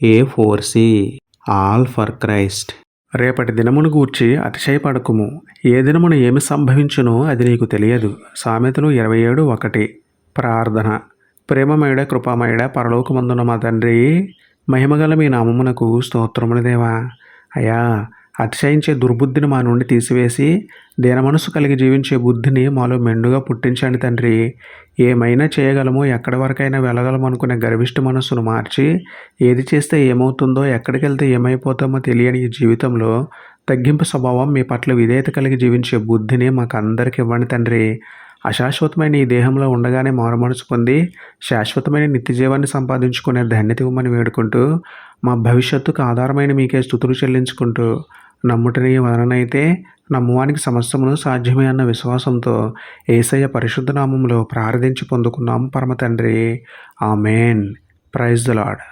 A4C all for Christ. రేపటి దినమును గూర్చి అతిశయపడకుము, ఏ దినమున ఏమి సంభవించునో అది నీకు తెలియదు. సామెతలు 27:1. ప్రార్థన. ప్రేమమయుడ కృపామయుడ పరలోకమందున మా తండ్రి, మహిమగల మీ నామమునకు స్తోత్రములు దేవా. అయ్యా, అతిశయించే దుర్బుద్ధిని మా నుండి తీసివేసి దీన మనసు కలిగి జీవించే బుద్ధిని మాలో మెండుగా పుట్టించండి తండ్రి. ఏమైనా చేయగలమో, ఎక్కడి వరకైనా వెళ్ళగలము అనుకునే గర్విష్ఠ మనస్సును మార్చి, ఏది చేస్తే ఏమవుతుందో, ఎక్కడికి వెళ్తే ఏమైపోతామో తెలియని ఈ జీవితంలో తగ్గింపు స్వభావం, మీ పట్ల విధేయత కలిగి జీవించే బుద్ధిని మాకు అందరికి ఇవ్వండి తండ్రి. అశాశ్వతమైన ఈ దేహంలో ఉండగానే మారుమనసు పొంది శాశ్వతమైన నిత్యజీవాన్ని సంపాదించుకునే ధన్యత ఇవ్వమని వేడుకుంటూ, మా భవిష్యత్తుకు ఆధారమైన మీకే స్తుతులు చెల్లించుకుంటూ, నమ్ముటని వలనైతే నమ్మువానికి సమస్తమును సాధ్యమే అన్న విశ్వాసంతో యేసయ్య పరిశుద్ధ నామములో ప్రార్థించి పొందుకున్నాం పరమ తండ్రి. ఆమెన్. Praise the lord.